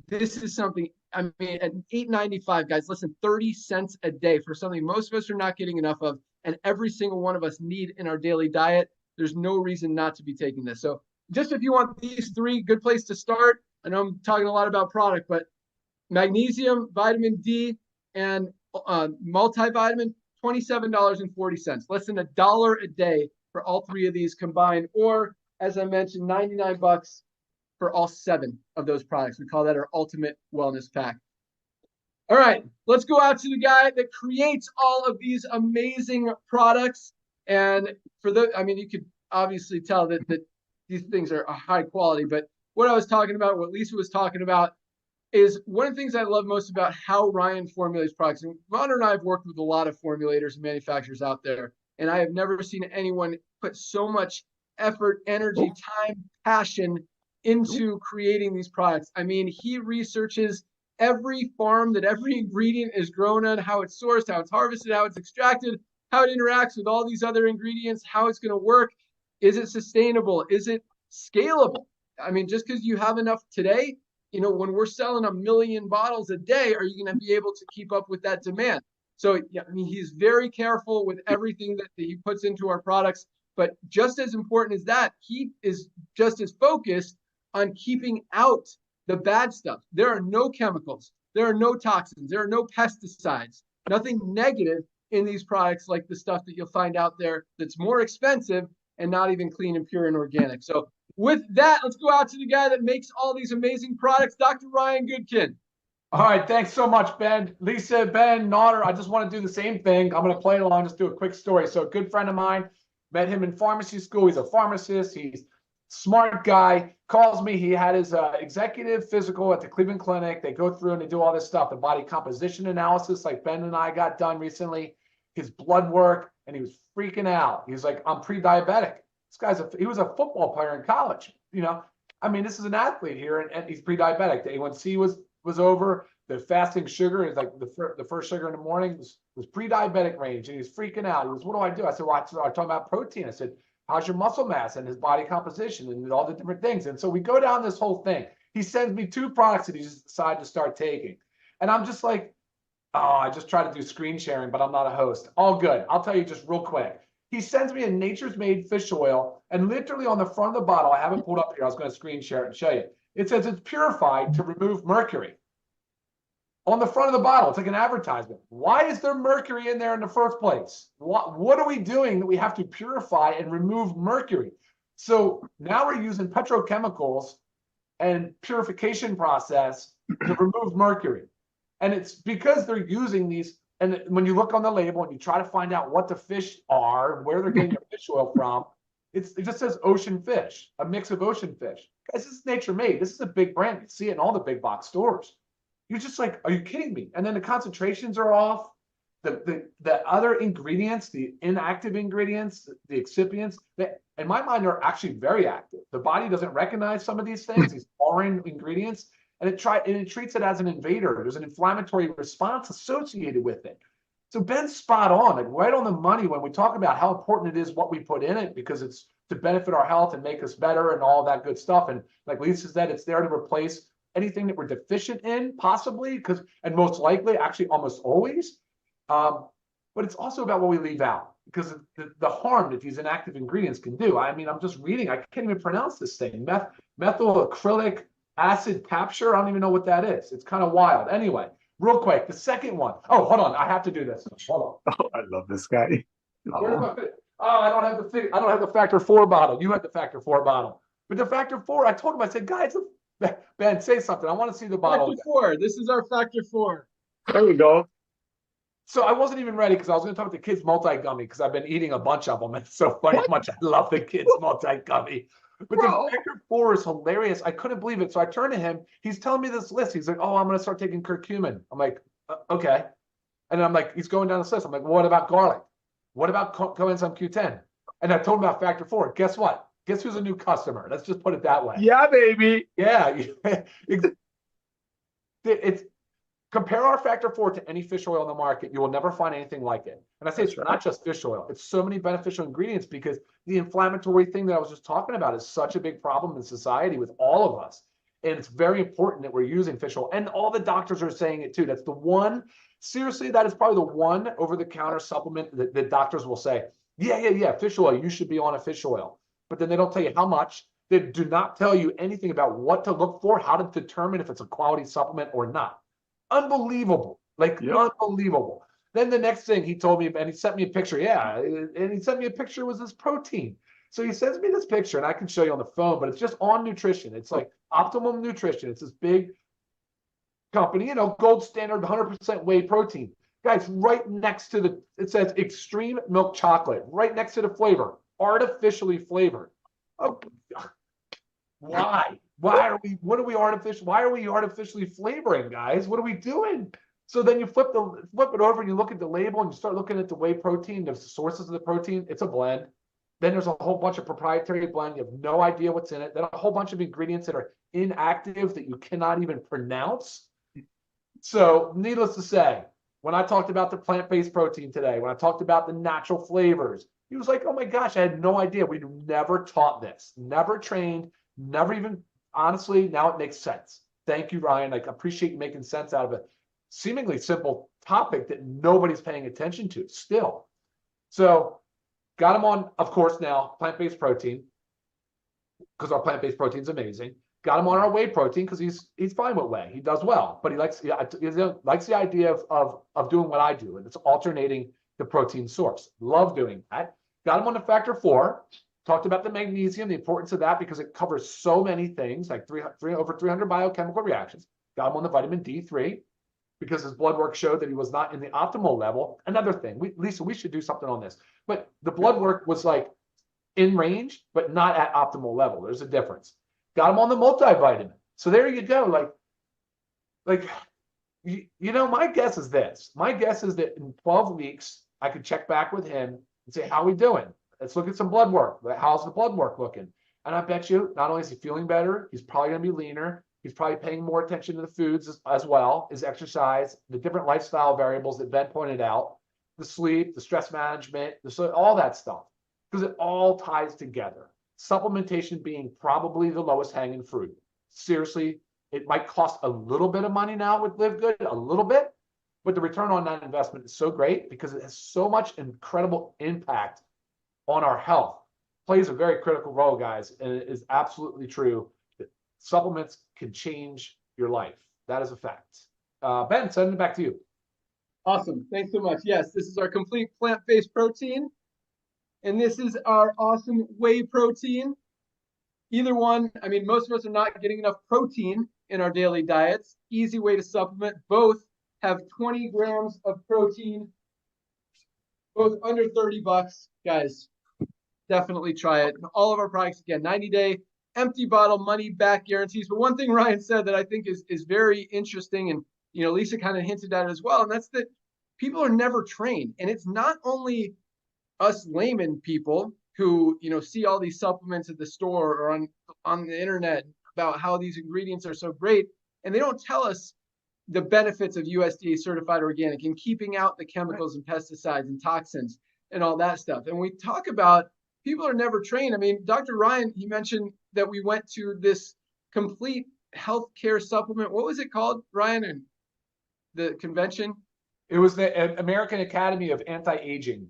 This is something, I mean, at $8.95, guys, less than 30 cents a day for something most of us are not getting enough of, and every single one of us need in our daily diet. There's no reason not to be taking this. So just if you want these three, good place to start. I know I'm talking a lot about product, but magnesium, vitamin D, and multivitamin, $27.40, less than $1 a day for all three of these combined, or as I mentioned, 99 bucks for all 7 of those products. We call that our ultimate wellness pack. All right, let's go out to the guy that creates all of these amazing products. And for the, I mean, you could obviously tell that these things are high quality, but what I was talking about, what Lisa was talking about, is one of the things I love most about how Ryan formulates products. And Ron and I have worked with a lot of formulators and manufacturers out there, and I have never seen anyone put so much effort, energy, time, passion into creating these products. I mean, he researches every farm that every ingredient is grown on, how it's sourced, how it's harvested, how it's extracted, how it interacts with all these other ingredients, how it's going to work. Is it sustainable? Is it scalable? I mean, just because you have enough today, you know, when we're selling 1 million bottles a day, are you going to be able to keep up with that demand? So, yeah, I mean, he's very careful with everything that he puts into our products. But just as important as that, he is just as focused on keeping out the bad stuff. There are no chemicals. There are no toxins. There are no pesticides. Nothing negative in these products like the stuff that you'll find out there that's more expensive and not even clean and pure and organic. So with that, let's go out to the guy that makes all these amazing products, Dr. Ryan Goodkin. All right, thanks so much, Ben. Lisa, Ben, Nodder, I just want to do the same thing. I'm going to play along, just do a quick story. So a good friend of mine, met him in pharmacy school. He's a pharmacist. He's a smart guy. Calls me. He had his executive physical at the Cleveland Clinic. They go through and they do all this stuff, the body composition analysis like Ben and I got done recently, his blood work, and he was freaking out. He was like, I'm pre-diabetic. This guy's he was a football player in college. You know, I mean, this is an athlete here, and he's pre-diabetic. The A1C was over. The fasting sugar is like the first sugar in the morning was pre-diabetic range, and he's freaking out. He was, what do I do? I said, well, I'm talking about protein. I said, how's your muscle mass and his body composition and all the different things? And so we go down this whole thing. He sends me 2 products that he just decided to start taking, and I'm just like, oh, I just try to do screen sharing, but I'm not a host. All good. I'll tell you just real quick. He sends me a Nature's Made fish oil, and literally on the front of the bottle, I have it pulled up here. I was going to screen share it and show you. It says it's purified to remove mercury. On the front of the bottle, it's like an advertisement. Why is there mercury in there in the first place? What are we doing that we have to purify and remove mercury? So now we're using petrochemicals and purification process to remove mercury. And it's because they're using these. And when you look on the label and you try to find out what the fish are, where they're getting their fish oil from, it just says ocean fish, a mix of ocean fish. Guys, this is Nature Made. This is a big brand. You see it in all the big box stores. You're just like, are you kidding me? And then the concentrations are off. The other ingredients, the inactive ingredients, the excipients, that in my mind are actually very active. The body doesn't recognize some of these things, these foreign ingredients. And it treats it as an invader. There's an inflammatory response associated with it. So Ben's spot on, like right on the money when we talk about how important it is what we put in it, because it's to benefit our health and make us better and all that good stuff. And like Lisa said, it's there to replace anything that we're deficient in, possibly, and most likely, actually almost always. But it's also about what we leave out, because the harm that these inactive ingredients can do. I mean, I'm just reading, I can't even pronounce this thing. Methyl acrylic acid capture. I don't even know what that is. It's kind of wild. Anyway, real quick, the second one. Oh, hold on. I have to do this. Hold on. Oh, I love this guy. I don't have the factor 4 bottle. You have the factor 4 bottle. But the factor 4, I told him, I said, guys, Ben, say something. I want to see the bottle. Factor 4. This is our factor 4. There we go. So I wasn't even ready because I was going to talk about the kids multi-gummy because I've been eating a bunch of them. It's so funny how much I love the kids multi-gummy. But the Factor 4 is hilarious. I couldn't believe it. So I turned to him. He's telling me this list. He's like, oh, I'm going to start taking curcumin. I'm like, okay. And then I'm like, he's going down this list. I'm like, well, what about garlic? What about coenzyme Q10? And I told him about Factor 4. Guess what? Guess who's a new customer? Let's just put it that way. Yeah, baby. Yeah. It's compare our Factor 4 to any fish oil in the market. You will never find anything like it. And I say it's not just fish oil. It's so many beneficial ingredients because the inflammatory thing that I was just talking about is such a big problem in society with all of us. And it's very important that we're using fish oil. And all the doctors are saying it too. That's the one, seriously, that is probably the one over-the-counter supplement that doctors will say, yeah, fish oil, you should be on a fish oil. But then they don't tell you how much. They do not tell you anything about what to look for, how to determine if it's a quality supplement or not. Unbelievable. Unbelievable. Then the next thing he told me, and he sent me a picture. Yeah. And he sent me a picture was this protein. So he sends me this picture and I can show you on the phone, but it's just on nutrition. It's like Optimum Nutrition. It's this big company, you know, gold standard, 100% whey protein. Guys, right next to it says extreme milk chocolate, right next to the flavor, artificially flavored. Oh, why? Why are we artificially flavoring, guys? What are we doing? So then you flip it over and you look at the label and you start looking at the whey protein, the sources of the protein. It's a blend. Then there's a whole bunch of proprietary blend. You have no idea what's in it. Then a whole bunch of ingredients that are inactive that you cannot even pronounce. So needless to say, when I talked about the plant-based protein today, when I talked about the natural flavors, he was like, oh my gosh, I had no idea. We never taught this, never trained, never even, honestly, now it makes sense. Thank you, Ryan. Like, appreciate you making sense out of a seemingly simple topic that nobody's paying attention to still. So got him on, of course, now plant-based protein because our plant-based protein is amazing. Got him on our whey protein because he's fine with whey. He does well, but he likes the idea of doing what I do, and it's alternating the protein source. Love doing that. Got him on the Factor 4. Talked about the magnesium, the importance of that because it covers so many things, like over 300 biochemical reactions. Got him on the vitamin D3 because his blood work showed that he was not in the optimal level. Another thing, Lisa, we should do something on this. But the blood work was like in range, but not at optimal level. There's a difference. Got him on the multivitamin. So there you go. You know, my guess is this. My guess is that in 12 weeks, I could check back with him and say, how are we doing? Let's look at some blood work. How's the blood work looking? And I bet you, not only is he feeling better, he's probably going to be leaner. He's probably paying more attention to the foods as well, his exercise, the different lifestyle variables that Ben pointed out, the sleep, the stress management, all that stuff, because it all ties together. Supplementation being probably the lowest hanging fruit. Seriously, it might cost a little bit of money now with LiveGood, a little bit, but the return on that investment is so great because it has so much incredible impact on our health. Plays a very critical role, guys, and it is absolutely true that supplements can change your life. That is a fact. Ben, send it back to you. Awesome. Thanks so much. Yes, this is our complete plant-based protein. And this is our awesome whey protein. Either one, I mean, most of us are not getting enough protein in our daily diets. Easy way to supplement. Both have 20 grams of protein, both under 30 bucks. Guys, definitely try it. All of our products, again, 90-day empty bottle money back guarantees. But one thing Ryan said that I think is very interesting, and you know, Lisa kind of hinted at it as well, and that's that people are never trained. And it's not only us layman people who, you know, see all these supplements at the store or on the internet about how these ingredients are so great, and they don't tell us the benefits of USDA certified organic and keeping out the chemicals and pesticides and toxins and all that stuff. And we talk about people are never trained. I mean, Dr. Ryan, he mentioned that we went to this complete healthcare supplement. What was it called, Ryan, and the convention? It was the American Academy of Anti-Aging.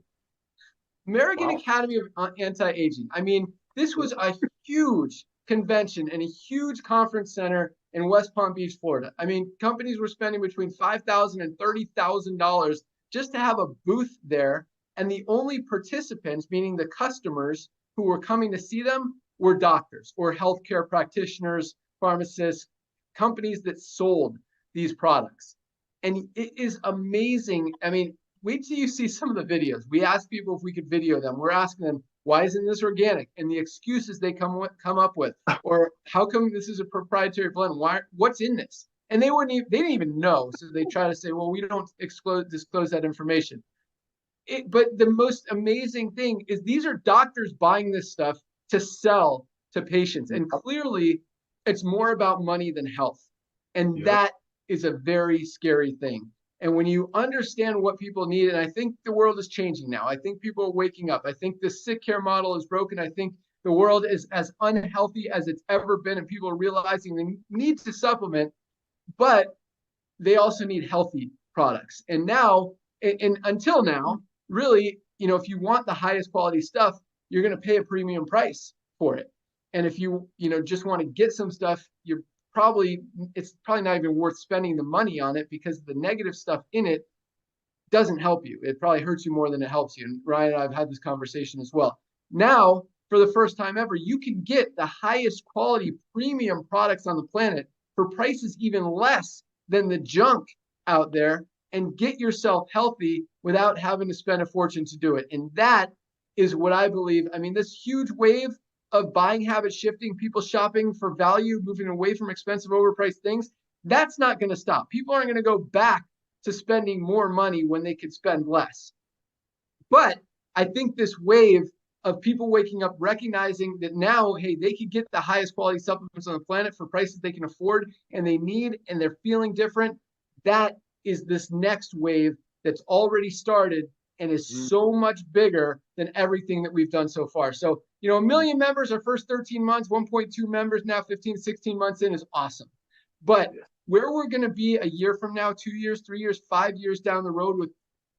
American Academy of Anti-Aging. I mean, this was a huge convention and a huge conference center in West Palm Beach, Florida. I mean, companies were spending between $5,000 and $30,000 just to have a booth there. And the only participants, meaning the customers who were coming to see them, were doctors or healthcare practitioners, pharmacists, companies that sold these products. And it is amazing. I mean, wait till you see some of the videos. We asked people if we could video them. We're asking them, why isn't this organic? And the excuses they come up with, or how come this is a proprietary blend? What's in this? And they didn't even know. So they try to say, well, we don't disclose that information. But the most amazing thing is these are doctors buying this stuff to sell to patients. And clearly it's more about money than health. And that is a very scary thing. And when you understand what people need, and I think the world is changing now. I think people are waking up. I think the sick care model is broken. I think the world is as unhealthy as it's ever been, and people are realizing they need to supplement, but they also need healthy products. And now, and until now, really, you know, if you want the highest quality stuff, you're going to pay a premium price for it. And if you just want to get some stuff, it's probably not even worth spending the money on it, because the negative stuff in it doesn't help you. It probably hurts you more than it helps you. And Ryan and I've had this conversation as well. Now, for the first time ever, you can get the highest quality premium products on the planet for prices even less than the junk out there, and get yourself healthy without having to spend a fortune to do it. And that is what I believe. I mean, this huge wave of buying habit shifting, people shopping for value, moving away from expensive, overpriced things, that's not going to stop. People aren't going to go back to spending more money when they could spend less. But I think this wave of people waking up, recognizing that now, hey, they could get the highest quality supplements on the planet for prices they can afford and they need, and they're feeling different. That is this next wave that's already started and is so much bigger than everything that we've done so far. So, 1 million members our first 13 months, 1.2 members now 15, 16 months in is awesome. But where we're going to be a year from now, 2 years, 3 years, 5 years down the road with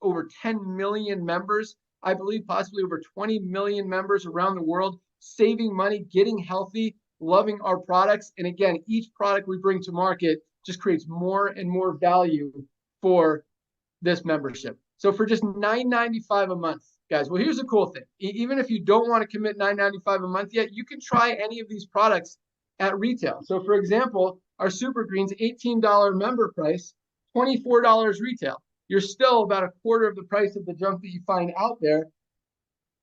over 10 million members, I believe possibly over 20 million members around the world, saving money, getting healthy, loving our products. And again, each product we bring to market just creates more and more value for this membership. So for just $9.95 a month, guys, well, here's the cool thing. Even if you don't want to commit $9.95 a month yet, you can try any of these products at retail. So for example, our Super Greens, $18 member price, $24 retail. You're still about a quarter of the price of the junk that you find out there.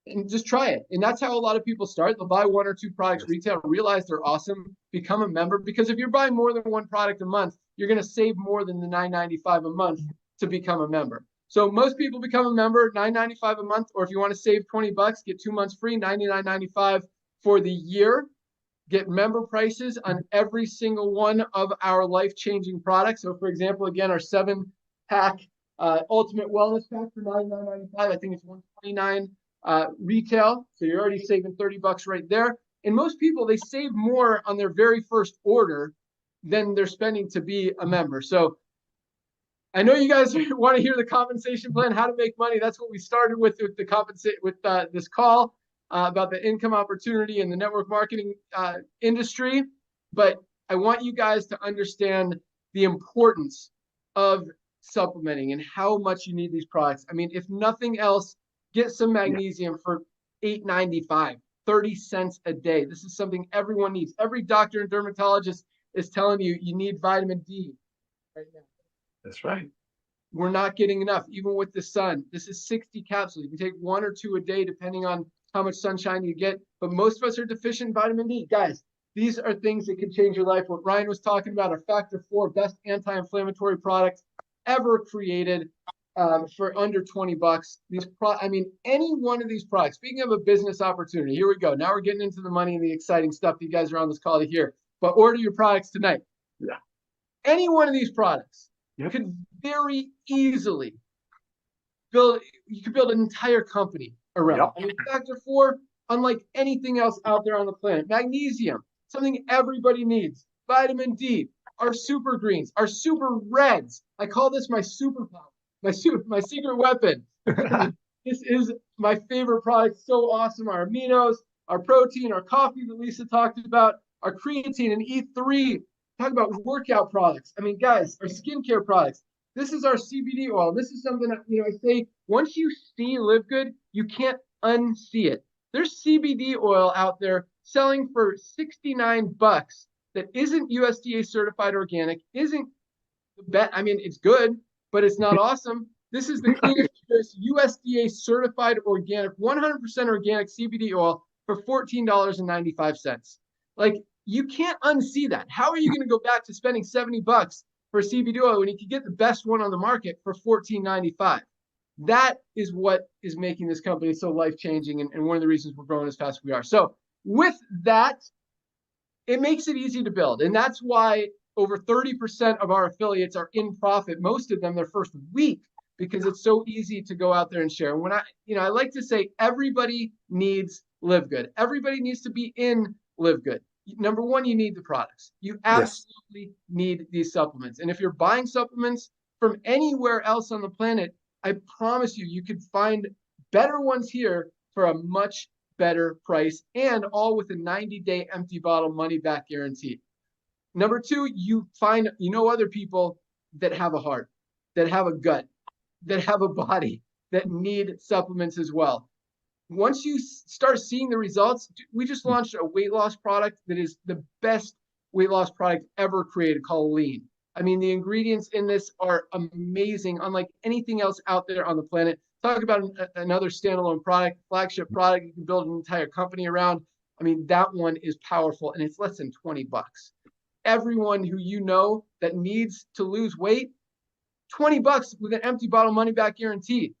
And just try it. And that's how a lot of people start. They'll buy 1 or 2 products retail, realize they're awesome, become a member. Because if you're buying more than 1 product a month, you're going to save more than the $9.95 a month to become a member. So most people become a member, $9.95 a month, or if you want to save $20, get 2 months free, $99.95 for the year. Get member prices on every single one of our life-changing products. So for example, again, our 7-pack Ultimate Wellness Pack for $99.95. I think it's $129 retail. So you're already saving $30 right there. And most people, they save more on their very first order than they're spending to be a member. So I know you guys want to hear the compensation plan, how to make money. That's what we started with the this call about the income opportunity in the network marketing industry. But I want you guys to understand the importance of supplementing and how much you need these products. I mean, if nothing else, get some magnesium for $8.95, 30 cents a day. This is something everyone needs. Every doctor and dermatologist is telling you need vitamin D right now. That's right. We're not getting enough, even with the sun. This is 60 capsules. You can take 1 or 2 a day, depending on how much sunshine you get. But most of us are deficient in vitamin D. Guys, these are things that can change your life. What Ryan was talking about, our Factor 4 best anti-inflammatory product ever created for under $20. Any one of these products, speaking of a business opportunity, here we go. Now we're getting into the money and the exciting stuff that you guys are on this call to hear. But order your products tonight. Yeah. Any one of these products could very easily build an entire company around. I mean, Factor 4, unlike anything else out there on the planet. Magnesium, something everybody needs. Vitamin D, our Super Greens, our Super Reds. I call this my superpower, my secret weapon. This is my favorite product. So awesome. Our aminos, our protein, our coffee that Lisa talked about, our creatine and E3. Talk about workout products. I mean, guys, our skincare products. This is our CBD oil. This is something that, I say, once you see LiveGood, you can't unsee it. There's CBD oil out there selling for $69 that isn't USDA certified organic, isn't the best. I mean, it's good, but it's not awesome. This is the cleanest, USDA certified organic, 100% organic CBD oil for $14.95. Like, you can't unsee that. How are you going to go back to spending $70 for CBD oil when you can get the best one on the market for $14.95? That is what is making this company so life-changing, and one of the reasons we're growing as fast as we are. So with that, it makes it easy to build. And that's why over 30% of our affiliates are in profit, most of them their first week, because it's so easy to go out there and share. And when I like to say everybody needs LiveGood. Everybody needs to be in LiveGood. Number one, you need the products. You absolutely need these supplements. And if you're buying supplements from anywhere else on the planet, I promise you, you could find better ones here for a much better price, and all with a 90-day empty bottle money back guarantee. Number two, you know other people that have a heart, that have a gut, that have a body, that need supplements as well. Once you start seeing the results, we just launched a weight loss product that is the best weight loss product ever created, called Lean. I mean, the ingredients in this are amazing, unlike anything else out there on the planet. Talk about another standalone product, flagship product you can build an entire company around. I mean, that one is powerful, and it's less than $20. Everyone who you know that needs to lose weight, $20 with an empty bottle money back guarantee.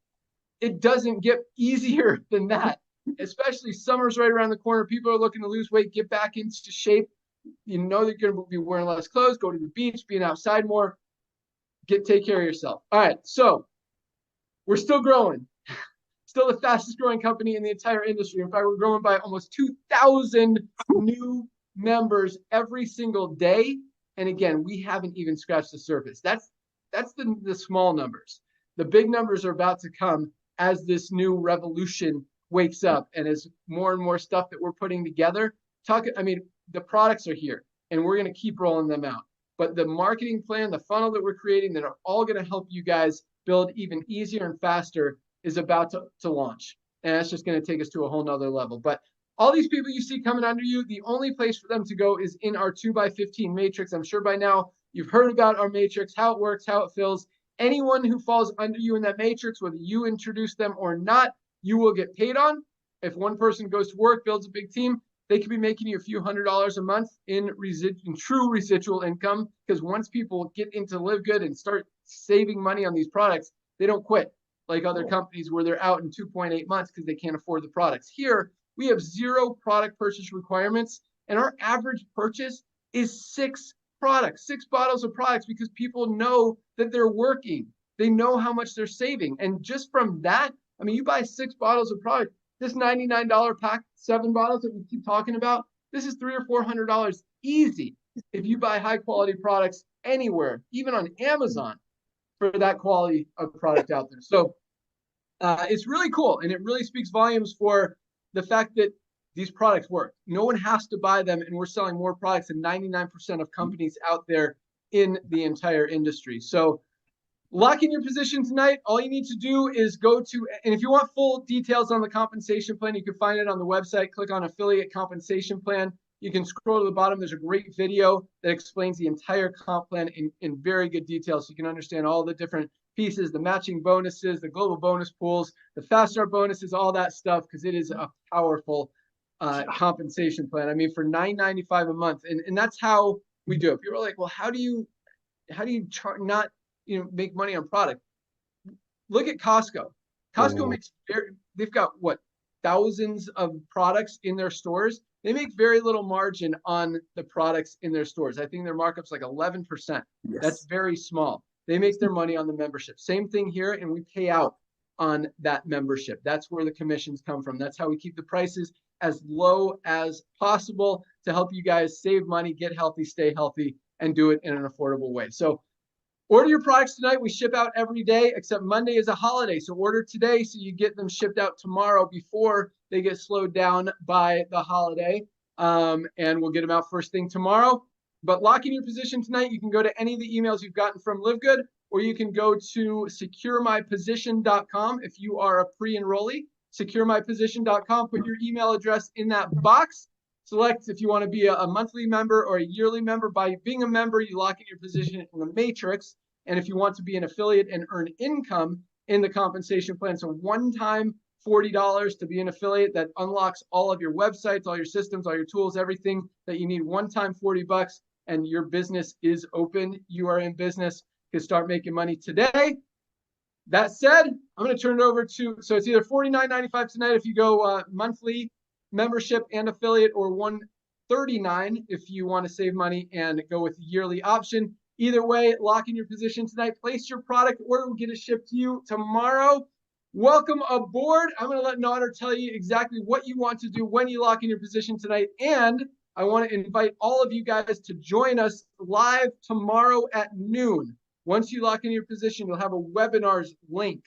It doesn't get easier than that, especially summer's right around the corner. People are looking to lose weight, get back into shape. You know they're going to be wearing less clothes, go to the beach, being outside more. Take care of yourself. All right, so we're still growing. Still the fastest growing company in the entire industry. In fact, we're growing by almost 2,000 new members every single day. And again, we haven't even scratched the surface. That's the small numbers. The big numbers are about to come as this new revolution wakes up, and as more and more stuff that we're putting together. The products are here, and we're going to keep rolling them out. But the marketing plan, the funnel that we're creating that are all going to help you guys build even easier and faster is about to launch. And that's just going to take us to a whole nother level. But all these people you see coming under you, the only place for them to go is in our 2x15 matrix. I'm sure by now you've heard about our matrix, how it works, how it feels. Anyone who falls under you in that matrix, whether you introduce them or not, you will get paid on. If one person goes to work, builds a big team, they could be making you a few $100s a month in true residual income. Because once people get into LiveGood and start saving money on these products, they don't quit like other companies where they're out in 2.8 months because they can't afford the products. Here, we have 0 product purchase requirements, and our average purchase is 6 products, 6 bottles of products, because people know that they're working. They know how much they're saving. And just from that, I mean, you buy 6 bottles of product, this $99 pack, 7 bottles that we keep talking about, this is $300 or $400 easy if you buy high quality products anywhere, even on Amazon, for that quality of product out there. So it's really cool, and it really speaks volumes for the fact that these products work. No one has to buy them, and we're selling more products than 99% of companies out there in the entire industry. So lock in your position tonight. All you need to do is go to, and if you want full details on the compensation plan, you can find it on the website. Click on affiliate compensation plan. You can scroll to the bottom. There's a great video that explains the entire comp plan in very good detail, so you can understand all the different pieces, the matching bonuses, the global bonus pools, the fast start bonuses, all that stuff, because it is a powerful compensation plan. I mean, for $9.95 a month, and that's how we do it. People are like, well, how do you not make money on product? Look at Costco. Costco makes they've got what, thousands of products in their stores. They make very little margin on the products in their stores. I think their markup's like 11%. Yes. That's very small. They make their money on the membership. Same thing here, and we pay out on that membership. That's where the commissions come from. That's how we keep the prices as low as possible to help you guys save money, get healthy, stay healthy, and do it in an affordable way. So order your products tonight. We ship out every day, except Monday is a holiday. So order today so you get them shipped out tomorrow before they get slowed down by the holiday. And we'll get them out first thing tomorrow. But lock in your position tonight. You can go to any of the emails you've gotten from LiveGood, or you can go to securemyposition.com if you are a pre-enrollee. Securemyposition.com. Put your email address in that box. Select if you want to be a monthly member or a yearly member. By being a member, you lock in your position in the matrix. And if you want to be an affiliate and earn income in the compensation plan. So one-time $40 to be an affiliate that unlocks all of your websites, all your systems, all your tools, everything that you need. One-time $40, and your business is open. You are in business. You can start making money today. That said, I'm going to turn it over to, so it's either $49.95 tonight if you go monthly membership and affiliate, or $139 if you want to save money and go with the yearly option. Either way, lock in your position tonight. Place your product order. We'll get it shipped to you tomorrow. Welcome aboard. I'm going to let Nader tell you exactly what you want to do when you lock in your position tonight. And I want to invite all of you guys to join us live tomorrow at noon. Once you lock in your position, you'll have a webinars link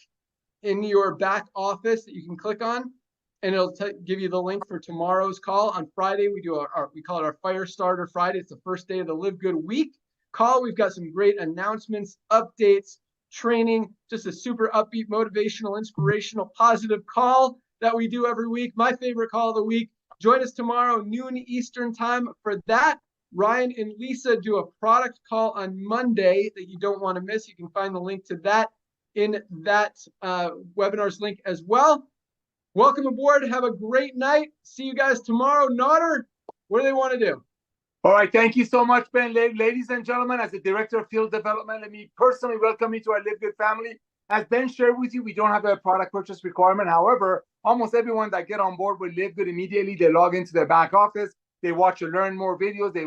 in your back office that you can click on, and it'll give you the link for tomorrow's call. On Friday, we do we call it our Fire Starter Friday. It's the first day of the Live Good week call. We've got some great announcements, updates, training, just a super upbeat, motivational, inspirational, positive call that we do every week. My favorite call of the week. Join us tomorrow, noon Eastern time for that. Ryan and Lisa do a product call on Monday that you don't want to miss. You can find the link to that in that webinars link as well. Welcome aboard. Have a great night. See you guys tomorrow. Nader, what do they want to do? All right. Thank you so much, Ben. Ladies and gentlemen, as the Director of Field Development, let me personally welcome you to our Live Good family. As Ben shared with you, we don't have a product purchase requirement. However, almost everyone that get on board with Live Good immediately, they log into their back office. They watch or learn more videos. They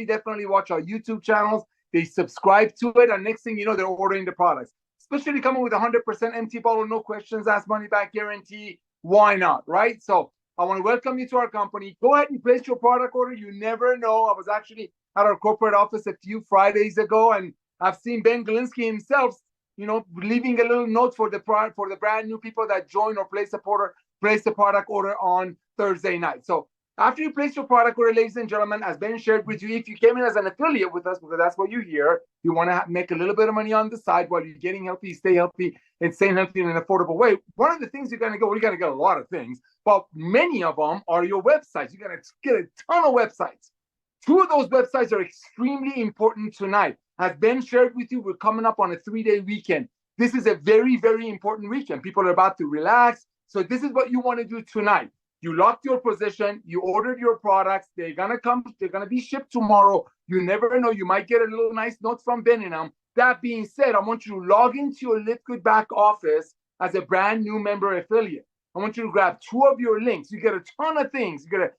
definitely watch our YouTube channels. They subscribe to it. And next thing you know, they're ordering the products. Especially coming with 100% empty bottle, no questions asked, money back guarantee. Why not, right? So I want to welcome you to our company. Go ahead and place your product order. You never know. I was actually at our corporate office a few Fridays ago, and I've seen Ben Galinsky himself, leaving a little note for the brand new people that join or place the product order on Thursday night. So after you place your product order, ladies and gentlemen, as Ben shared with you, if you came in as an affiliate with us, because that's what you hear, you want to make a little bit of money on the side while you're getting healthy, stay healthy, and staying healthy in an affordable way. One of the things you're going to get a lot of things, but many of them are your websites. You're going to get a ton of websites. Two of those websites are extremely important tonight. As Ben shared with you, we're coming up on a 3-day weekend. This is a very, very important weekend. People are about to relax. So this is what you want to do tonight. You locked your position, you ordered your products, they're gonna be shipped tomorrow. You never know, you might get a little nice note from Ben and them. That being said, I want you to log into your LiveGood back office as a brand new member affiliate. I want you to grab 2 of your links. You get a ton of things, you get a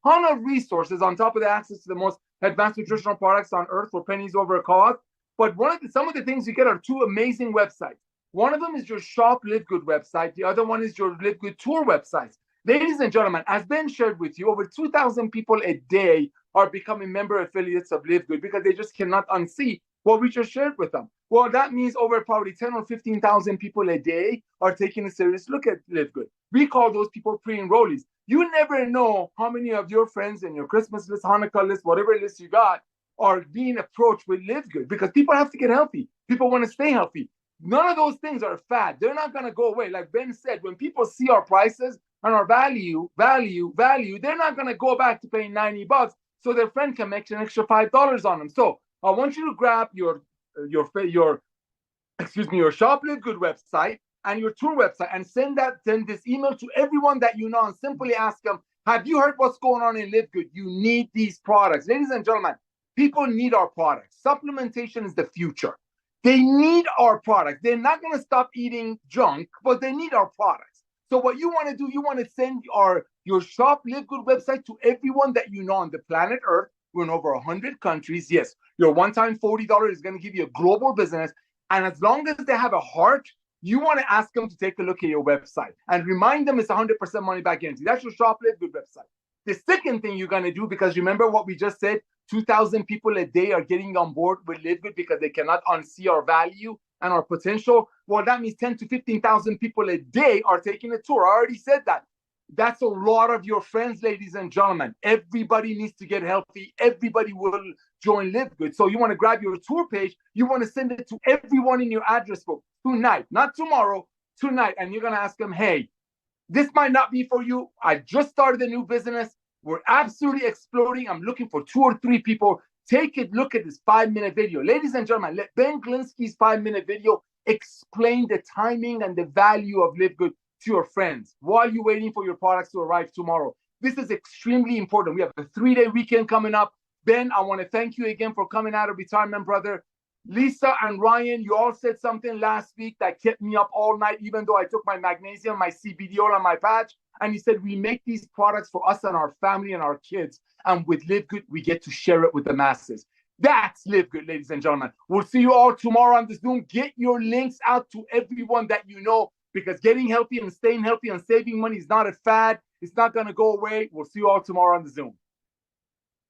ton of resources on top of the access to the most advanced nutritional products on earth for pennies over a cost. But some of the things you get are 2 amazing websites. One of them is your Shop LiveGood website, the other one is your LiveGood Tour website. Ladies and gentlemen, as Ben shared with you, over 2,000 people a day are becoming member affiliates of LiveGood because they just cannot unsee what we just shared with them. Well, that means over probably 10 or 15,000 people a day are taking a serious look at LiveGood. We call those people pre-enrollees. You never know how many of your friends in your Christmas list, Hanukkah list, whatever list you got, are being approached with LiveGood because people have to get healthy. People want to stay healthy. None of those things are fad. They're not going to go away. Like Ben said, when people see our prices, and our value, they're not going to go back to paying $90 so their friend can make an extra $5 on them. So I want you to grab your Shop LiveGood website and your tour website and send this email to everyone that you know and simply ask them, have you heard what's going on in LiveGood? You need these products. Ladies and gentlemen, people need our products. Supplementation is the future. They need our products. They're not going to stop eating junk, but they need our products. So what you want to do, you want to send your Shop LiveGood website to everyone that you know on the planet Earth. We're in over 100 countries. Yes, your one-time $40 is going to give you a global business. And as long as they have a heart, you want to ask them to take a look at your website and remind them it's 100% money back guarantee. That's your Shop LiveGood website. The second thing you're going to do, because remember what we just said, 2,000 people a day are getting on board with LiveGood because they cannot unsee our value and our potential. Well, that means 10 to 15,000 people a day are taking a tour. I already said that. That's a lot of your friends, ladies and gentlemen. Everybody needs to get healthy. Everybody will join LiveGood. So you want to grab your tour page. You want to send it to everyone in your address book tonight, not tomorrow, tonight. And you're going to ask them, hey, this might not be for you. I just started a new business. We're absolutely exploding. I'm looking for 2 or 3 people. Take a look at this 5-minute video. Ladies and gentlemen, Ben Galinsky's 5-minute video explain the timing and the value of LiveGood to your friends while you're waiting for your products to arrive tomorrow. This is extremely important. We have a 3-day weekend coming up. Ben, I want to thank you again for coming out of retirement, brother. Lisa and Ryan, you all said something last week that kept me up all night, even though I took my magnesium, my CBD oil, and my patch. And he said, we make these products for us and our family and our kids. And with LiveGood, we get to share it with the masses. That's LiveGood, ladies and gentlemen. We'll see you all tomorrow on the Zoom. Get your links out to everyone that you know, because getting healthy and staying healthy and saving money is not a fad. It's not going to go away. We'll see you all tomorrow on the Zoom.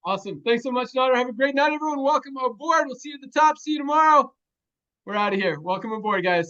Awesome. Thanks so much, Nader. Have a great night, everyone. Welcome aboard. We'll see you at the top. See you tomorrow. We're out of here. Welcome aboard, guys.